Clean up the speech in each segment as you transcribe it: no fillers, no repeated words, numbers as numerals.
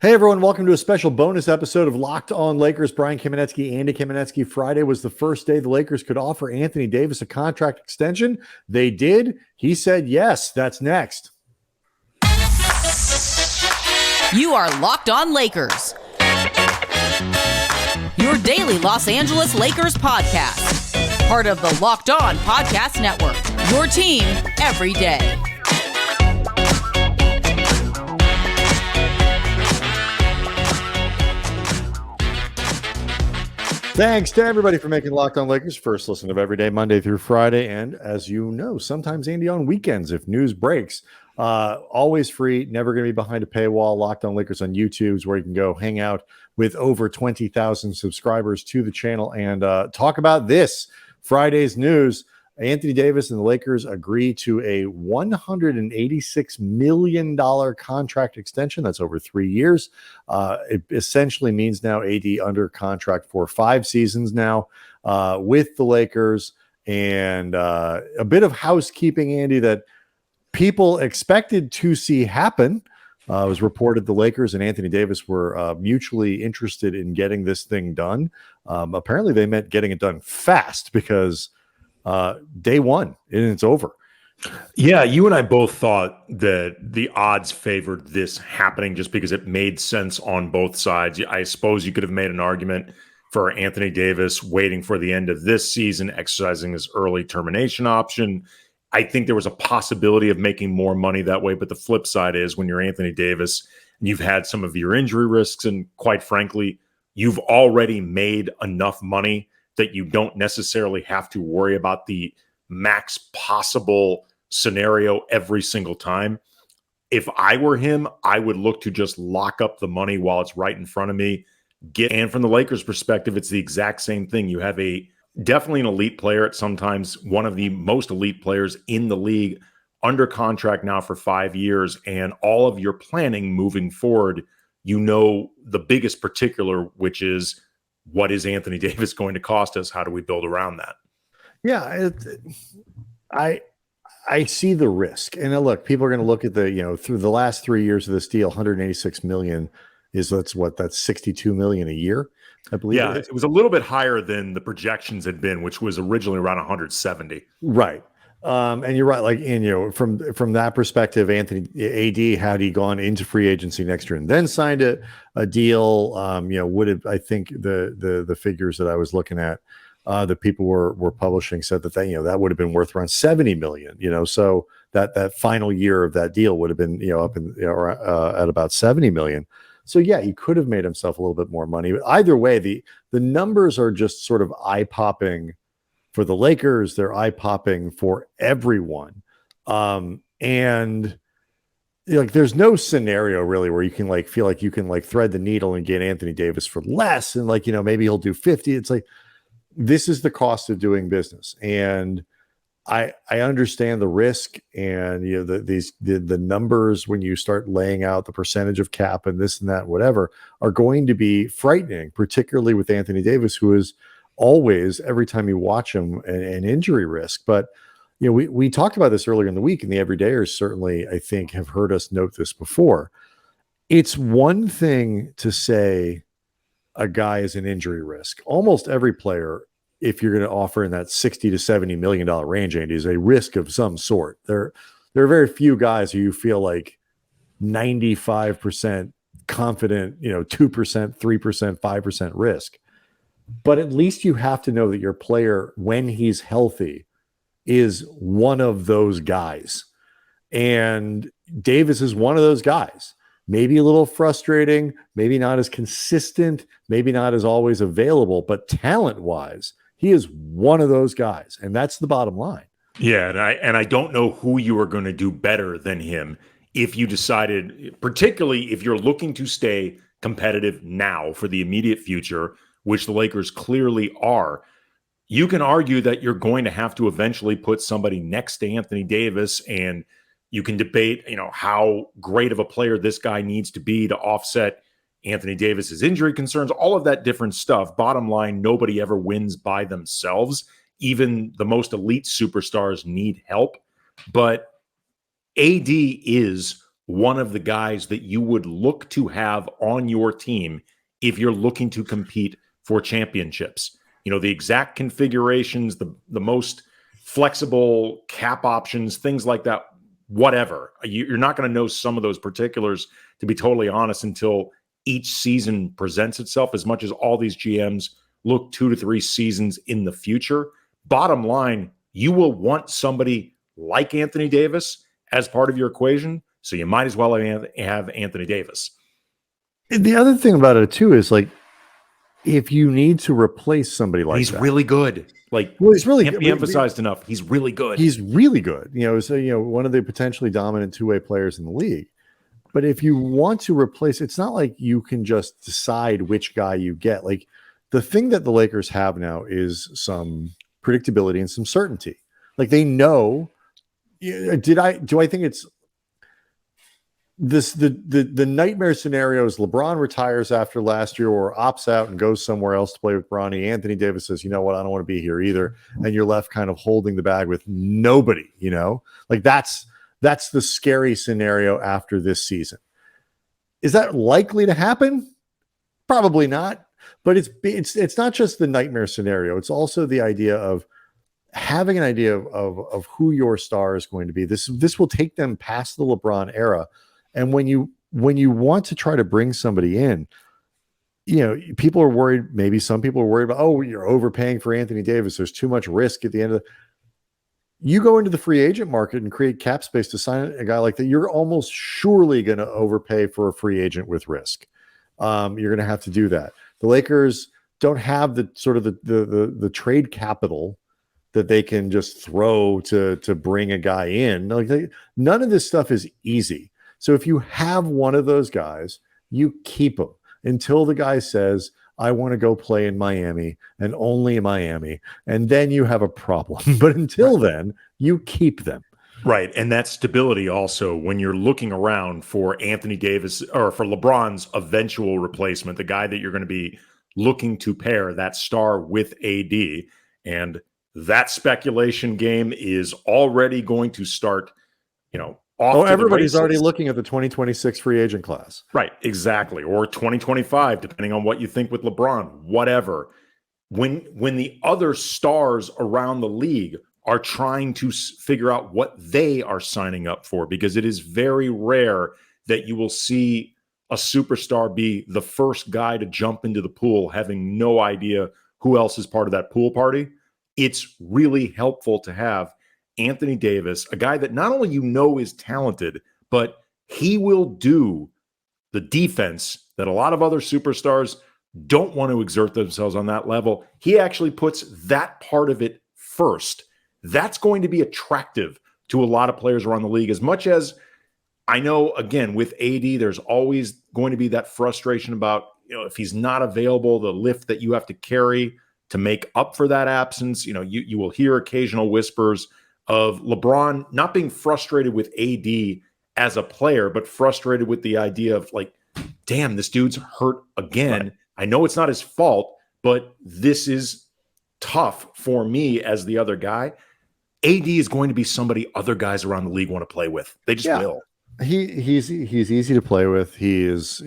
Hey everyone, welcome to a special bonus episode of Locked On Lakers. Brian Kamenetsky, Andy Kamenetsky. Friday was the first day the Lakers could offer Anthony Davis a contract extension. They did. He said yes. That's next. You are Locked On Lakers, your daily Los Angeles Lakers podcast. Part of the Locked On Podcast Network, your team every day. Thanks to everybody for making Locked On Lakers first listen of every day, Monday through Friday. And as you know, sometimes Andy on weekends if news breaks. Always free, never going to be behind a paywall. Locked On Lakers on YouTube is where you can go hang out with over 20,000 subscribers to the channel and talk about this Friday's news. Anthony Davis and the Lakers agree to a $186 million contract extension. That's over 3 years. It essentially means now AD under contract for 5 seasons now with the Lakers. And a bit of housekeeping, Andy, that people expected to see happen. It was reported the Lakers and Anthony Davis were mutually interested in getting this thing done. Apparently they meant getting it done fast because day one and it's over. Yeah, you and I both thought that the odds favored this happening just because it made sense on both sides. I suppose you could have made an argument for Anthony Davis waiting for the end of this season, exercising his early termination option. I think there was a possibility of making more money that way, but the flip side is when you're Anthony Davis and you've had some of your injury risks, and quite frankly, you've already made enough money that you don't necessarily have to worry about the max possible scenario every single time. If I were him, I would look to just lock up the money while it's right in front of me. And from the Lakers' perspective, it's the exact same thing. You have definitely an elite player, at sometimes one of the most elite players in the league, under contract now for 5 years, and all of your planning moving forward, you know the biggest particular, which is, what is Anthony Davis going to cost us? How do we build around that? Yeah, I see the risk. And look, people are going to look at through the last 3 years of this deal, 186 million that's 62 million a year, I believe. Yeah, it was a little bit higher than the projections had been, which was originally around 170. Right. And you're right. From that perspective, Anthony AD, had he gone into free agency next year and then signed a deal, would have, I think the figures that I was looking at, that people were publishing said that would have been worth around 70 million, so that final year of that deal would have been, up in, at about 70 million. So yeah, he could have made himself a little bit more money. But either way, the numbers are just sort of eye-popping for the Lakers. They're eye-popping for everyone. And there's no scenario really where you can feel like you can thread the needle and get Anthony Davis for less. And maybe he'll do 50. It's this is the cost of doing business. And I understand the risk and the numbers when you start laying out the percentage of cap and this and that, whatever, are going to be frightening, particularly with Anthony Davis, who is always, every time you watch him, an injury risk. But we talked about this earlier in the week, and the everydayers certainly, I think, have heard us note this before. It's one thing to say a guy is an injury risk. Almost every player, if you're going to offer in that 60 to $70 million range, Andy, is a risk of some sort. There are very few guys who you feel like 95% confident, 2%, 3%, 5% risk. But at least you have to know that your player, when he's healthy, is one of those guys. And Davis is one of those guys. Maybe a little frustrating, maybe not as consistent, maybe not as always available, but talent-wise, he is one of those guys. And that's the bottom line. Yeah, and I don't know who you are going to do better than him if you decided, particularly if you're looking to stay competitive now for the immediate future, which the Lakers clearly are. You can argue that you're going to have to eventually put somebody next to Anthony Davis, and you can debate, how great of a player this guy needs to be to offset Anthony Davis's injury concerns, all of that different stuff. Bottom line, nobody ever wins by themselves. Even the most elite superstars need help. But AD is one of the guys that you would look to have on your team if you're looking to compete for championships. You know, the exact configurations, the most flexible cap options, things like that, whatever. You're not going to know some of those particulars, to be totally honest, until each season presents itself, as much as all these GMs look 2 to 3 seasons in the future. Bottom line, you will want somebody like Anthony Davis as part of your equation, so you might as well have Anthony Davis. The other thing about it too is, like, if you need to replace somebody like he's that, really good. Like, well, he's really can't be emphasized enough. He's really good. He's really good. You know, so one of the potentially dominant two-way players in the league. But if you want to replace, it's not like you can just decide which guy you get. Like, the thing that the Lakers have now is some predictability and some certainty. Like, they know. Do I think it's this the nightmare scenario is LeBron retires after last year or opts out and goes somewhere else to play with Bronny. Anthony Davis says, you know what, I don't want to be here either. And you're left kind of holding the bag with nobody, like that's the scary scenario after this season. Is that likely to happen? Probably not. But it's not just the nightmare scenario. It's also the idea of having an idea of who your star is going to be. This will take them past the LeBron era. And when you want to try to bring somebody in, people are worried. Maybe some people are worried about, oh, you're overpaying for Anthony Davis. There's too much risk at the end of you go into the free agent market and create cap space to sign a guy like that. You're almost surely going to overpay for a free agent with risk. You're going to have to do that. The Lakers don't have the sort of the trade capital that they can just throw to bring a guy in. None of this stuff is easy. So if you have one of those guys, you keep them until the guy says, I want to go play in Miami and only in Miami. And then you have a problem. But until then, you keep them. Right. And that stability also, when you're looking around for Anthony Davis or for LeBron's eventual replacement, the guy that you're going to be looking to pair that star with AD. And that speculation game is already going to start, everybody's already looking at the 2026 free agent class. Right, exactly. Or 2025, depending on what you think with LeBron, whatever. When the other stars around the league are trying to figure out what they are signing up for, because it is very rare that you will see a superstar be the first guy to jump into the pool having no idea who else is part of that pool party. It's really helpful to have Anthony Davis, a guy that not only is talented, but he will do the defense that a lot of other superstars don't want to exert themselves on that level. He actually puts that part of it first. That's going to be attractive to a lot of players around the league. As much as I know, again, with AD, there's always going to be that frustration about, if he's not available, the lift that you have to carry to make up for that absence. You will hear occasional whispers of LeBron not being frustrated with AD as a player, but frustrated with the idea of, like, damn, this dude's hurt again. Right. I know it's not his fault, but this is tough for me as the other guy. AD is going to be somebody other guys around the league want to play with. They just will. He's easy to play with. He's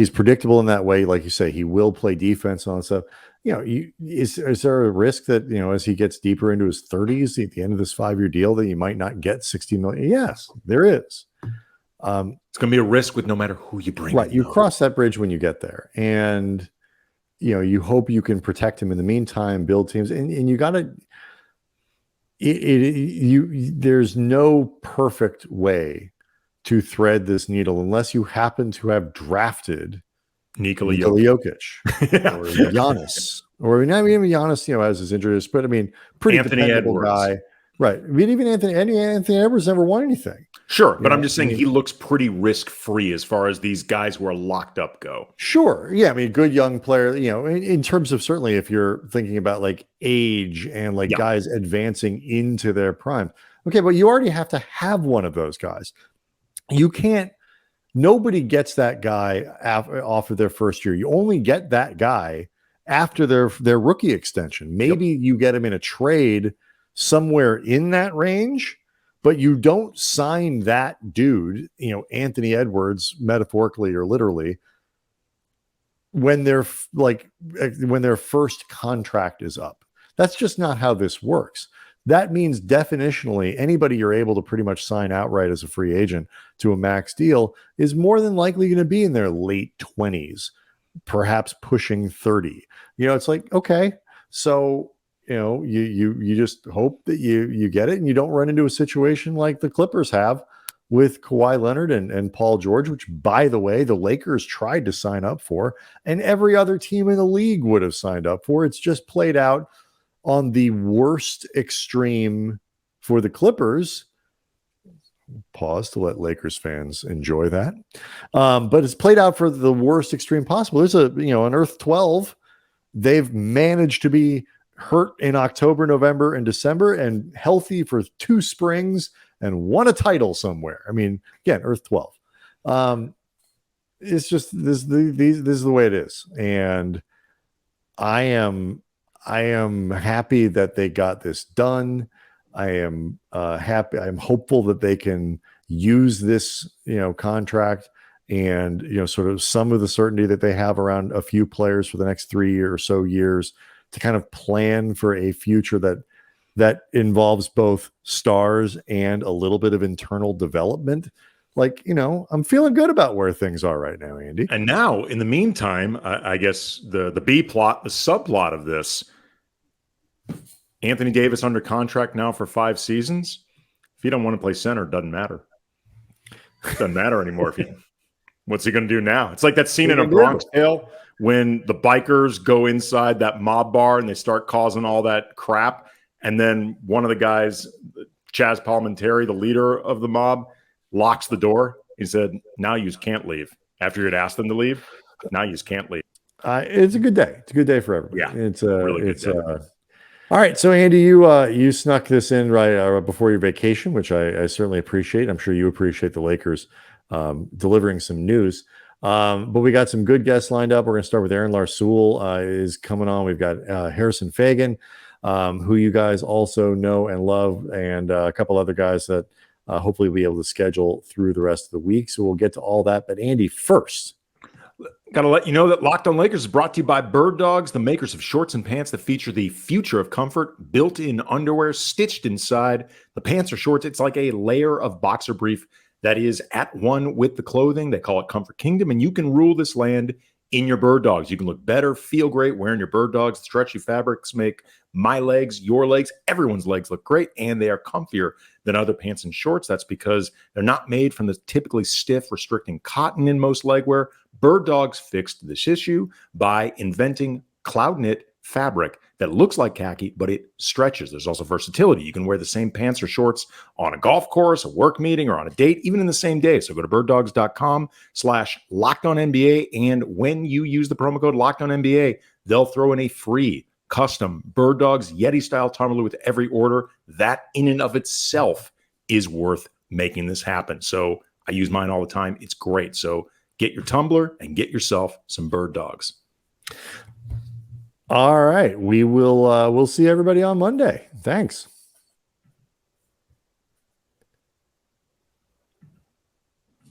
predictable in that way. Like you say, he will play defense on stuff. Is there a risk that, as he gets deeper into his 30s at the end of this 5-year deal, that you might not get $60 million? Yes, there is. It's going to be a risk with no matter who you bring. Right. You cross that bridge when you get there. And, you hope you can protect him in the meantime, build teams. And you got to, there's no perfect way to thread this needle unless you happen to have drafted Nikola Jokic or Giannis, or not even Giannis, as his injuries, but pretty Anthony dependable Edwards guy, right? Even Anthony Edwards never won anything. Sure, but I'm just saying he looks pretty risk-free as far as these guys who are locked up go. Sure, yeah, good young player. In terms of, certainly if you're thinking about like age and guys advancing into their prime. Okay, but you already have to have one of those guys. You can't. Nobody gets that guy off of their first year. You only get that guy after their rookie extension. Maybe you get him in a trade somewhere in that range, but you don't sign that dude, Anthony Edwards, metaphorically or literally, when when their first contract is up. That's just not how this works. That means definitionally anybody you're able to pretty much sign outright as a free agent to a max deal is more than likely going to be in their late 20s, perhaps pushing 30. It's like, okay, so you just hope that you get it and you don't run into a situation like the Clippers have with Kawhi Leonard and Paul George, which, by the way, the Lakers tried to sign up for, and every other team in the league would have signed up for. It's just played out on the worst extreme for the Clippers. Pause to let Lakers fans enjoy that. But it's played out for the worst extreme possible. There's on Earth 12, they've managed to be hurt in October, November, and December and healthy for 2 springs and won a title somewhere. I mean, again, Earth 12. It's just this is the way it is. And I am happy that they got this done. I am happy. I'm hopeful that they can use this, contract and, sort of some of the certainty that they have around a few players for the next 3 or so years to kind of plan for a future that involves both stars and a little bit of internal development. I'm feeling good about where things are right now, Andy. And now, in the meantime, I guess the B plot, the subplot of this, Anthony Davis under contract now for 5 seasons. If you don't want to play center, it doesn't matter. It doesn't matter anymore. What's he going to do now? It's like that scene in A Bronx Tale when the bikers go inside that mob bar and they start causing all that crap. And then one of the guys, Chaz Palminteri, the leader of the mob, locks the door. He said, now you can't leave. After you had asked them to leave, now you can't leave. It's a good day. It's a good day for everybody. Yeah, it's a really good day. All right, so Andy, you snuck this in right before your vacation, which I certainly appreciate. I'm sure you appreciate the Lakers delivering some news. But we got some good guests lined up. We're going to start with Aaron Larsoul is coming on. We've got Harrison Fagan, who you guys also know and love, and a couple other guys that hopefully we'll be able to schedule through the rest of the week. So we'll get to all that. But Andy, first, got to let you know that Locked On Lakers is brought to you by Bird Dogs, the makers of shorts and pants that feature the future of comfort, built-in underwear stitched inside. The pants or shorts, it's like a layer of boxer brief that is at one with the clothing. They call it Comfort Kingdom, and you can rule this land in your Bird Dogs. You can look better, feel great wearing your Bird Dogs. The stretchy fabrics make my legs, your legs, everyone's legs look great, and they are comfier than other pants and shorts. That's because they're not made from the typically stiff, restricting cotton in most legwear. Bird Dogs fixed this issue by inventing cloud knit fabric that looks like khaki, but it stretches. There's also versatility. You can wear the same pants or shorts on a golf course, a work meeting, or on a date, even in the same day. So go to birddogs.com/LockedOnNBA. And when you use the promo code LockedOnNBA, they'll throw in a free custom Bird Dogs Yeti style tumbler with every order. That in and of itself is worth making this happen. So I use mine all the time. It's great. So get your tumbler and get yourself some Bird Dogs. All right. We'll see everybody on Monday. Thanks.